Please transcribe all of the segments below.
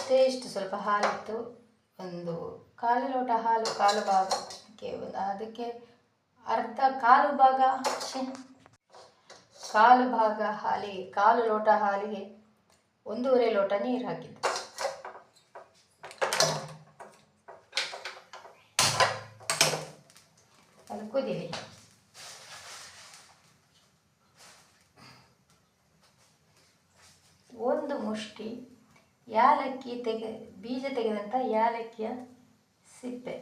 ಅಷ್ಟೇ ಇಷ್ಟು ಸ್ವಲ್ಪ ಹಾಲಿತ್ತು, ಒಂದು ಕಾಲು ಲೋಟ ಹಾಲು, ಕಾಲು ಭಾಗಕ್ಕೆ ಅದಕ್ಕೆ ಕಾಲು ಭಾಗ ಹಾಲಿಗೆ, ಕಾಲು ಲೋಟ ಹಾಲಿಗೆ 1.5 ಲೋಟ ನೀರು ಹಾಕಿದ್ದು. ಅದು ಕುದೀಲಿ. ಒಂದು ಮುಷ್ಟಿ ಯಾಲಕ್ಕಿ ಬೀಜ ತೆಗೆದಂಥ ಯಾಲಕ್ಕಿಯ ಸಿಪ್ಪೆ,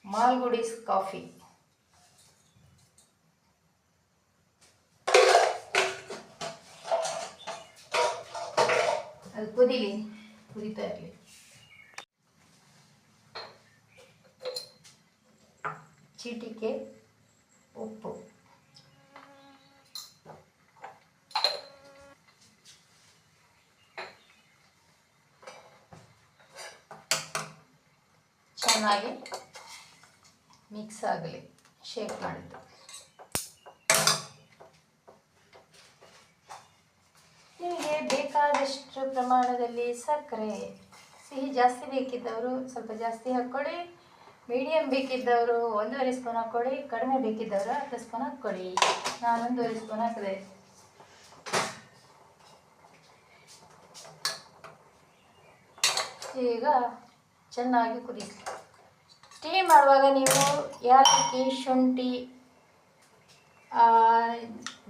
ಮಾಲ್ಗುಡೀಸ್ ಕಾಫಿ, ಅದು ಕುದೀತಾ ಇರಲಿ. ಚಿಟಿಕೆ ಉಪ್ಪು, ಚೆನ್ನಾಗಿ ಮಿಕ್ಸ್ ಆಗಲಿ, ಶೇಕ್ ಮಾಡಿದ್ದು. ನಿಮಗೆ ಬೇಕಾದಷ್ಟು ಪ್ರಮಾಣದಲ್ಲಿ ಸಕ್ಕರೆ, ಸಿಹಿ ಜಾಸ್ತಿ ಬೇಕಿದ್ದವರು ಸ್ವಲ್ಪ ಜಾಸ್ತಿ ಹಾಕ್ಕೊಳ್ಳಿ, ಮೀಡಿಯಮ್ ಬೇಕಿದ್ದವರು 1.5 ಸ್ಪೂನ್ ಹಾಕ್ಕೊಳ್ಳಿ, ಕಡಿಮೆ ಬೇಕಿದ್ದವರು 10 ಸ್ಪೂನ್ ಹಾಕ್ಕೊಳ್ಳಿ. ನಾನು 1.5 ಸ್ಪೂನ್ ಹಾಕಿದೆ. ಈಗ ಚೆನ್ನಾಗಿ ಕುದಿಸಿ. ಟೀ ಮಾಡುವಾಗ ನೀವು ಯಾಲಕ್ಕಿ, ಶುಂಠಿ,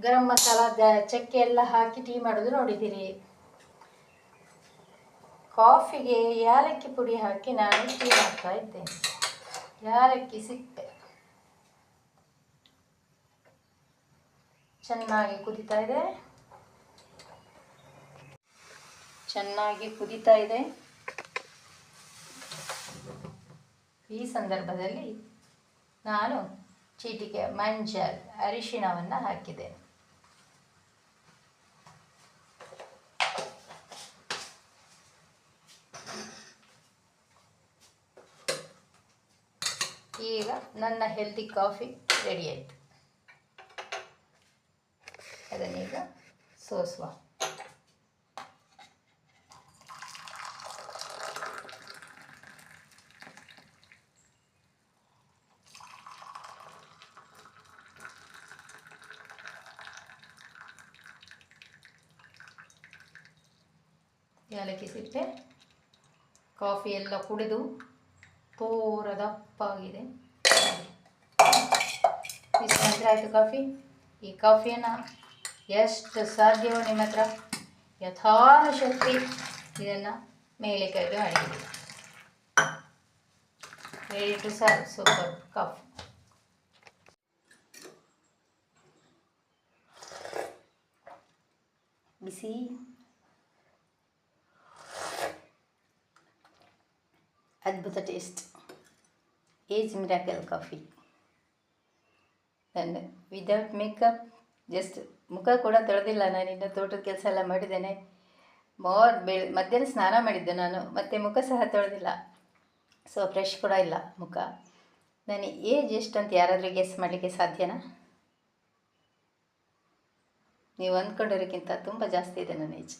ಗರಂ ಮಸಾಲ, ಚಕ್ಕೆ ಎಲ್ಲ ಹಾಕಿ ಟೀ ಮಾಡೋದು ನೋಡಿದ್ದೀರಿ. ಕಾಫಿಗೆ ಯಾಲಕ್ಕಿ ಪುಡಿ ಹಾಕಿ ನಾನು ಟೀ ಮಾಡ್ತಾ ಇದ್ದೇನೆ. ಯಾಲಕ್ಕಿ ಸಿಪ್ಪೆ ಚೆನ್ನಾಗಿ ಕುದೀತಾ ಇದೆ. ಈ ಸಂದರ್ಭದಲ್ಲಿ ನಾನು ಚಿಟಿಕೆ ಮಂಜಲ್ ಅರಿಶಿಣವನ್ನು ಹಾಕಿದೆ. ಈಗ ನನ್ನ ಹೆಲ್ದಿ ಕಾಫಿ ರೆಡಿ ಆಯಿತು. ಅದನ್ನೀಗ ಸೋಸುವ. ಏಲಕ್ಕಿ ಸಿಪ್ಪೆ, ಕಾಫಿ ಎಲ್ಲ ಕುಡಿದು ತೋರ ದಪ್ಪಾಗಿದೆ. ಇಷ್ಟು ನಂತರ ಆಯಿತು ಕಾಫಿ. ಈ ಕಾಫಿಯನ್ನು ಎಷ್ಟು ಸಾಧ್ಯವೋ ನಿಮ್ಮ ಹತ್ರ ಯಥಾಶಕ್ತಿ ಇದನ್ನು ಮೇಲೆ ಕೆಳಗೆ ಮಾಡಿದ್ದೀವಿ. Ready to serve super coffee. ಬಿಸಿ ಅದ್ಭುತ ಟೇಸ್ಟ್, ಏಜ್ ಮಿರಾಕಲ್ ಕಾಫಿ. ನಾನು ವಿದೌಟ್ ಮೇಕಪ್, ಜಸ್ಟ್ ಮುಖ ಕೂಡ ತೊಳೆದಿಲ್ಲ. ನಾನಿನ್ನು ತೋಟದ ಕೆಲಸ ಎಲ್ಲ ಮಾಡಿದ್ದೇನೆ. ಮಧ್ಯಾಹ್ನ ಸ್ನಾನ ಮಾಡಿದ್ದೆ ನಾನು, ಮತ್ತು ಮುಖ ಸಹ ತೊಳೆದಿಲ್ಲ. ಸೊ ಫ್ರೆಶ್ ಕೂಡ ಇಲ್ಲ ಮುಖ. ನಾನು ಏಜ್ ಎಷ್ಟು ಅಂತ ಯಾರಾದರೂ ಗೆಸ್ ಮಾಡಲಿಕ್ಕೆ ಸಾಧ್ಯನಾ? ನೀವು ಅಂದ್ಕೊಂಡಿರೋಕ್ಕಿಂತ ತುಂಬ ಜಾಸ್ತಿ ಇದೆ ನನ್ನ ಏಜ್.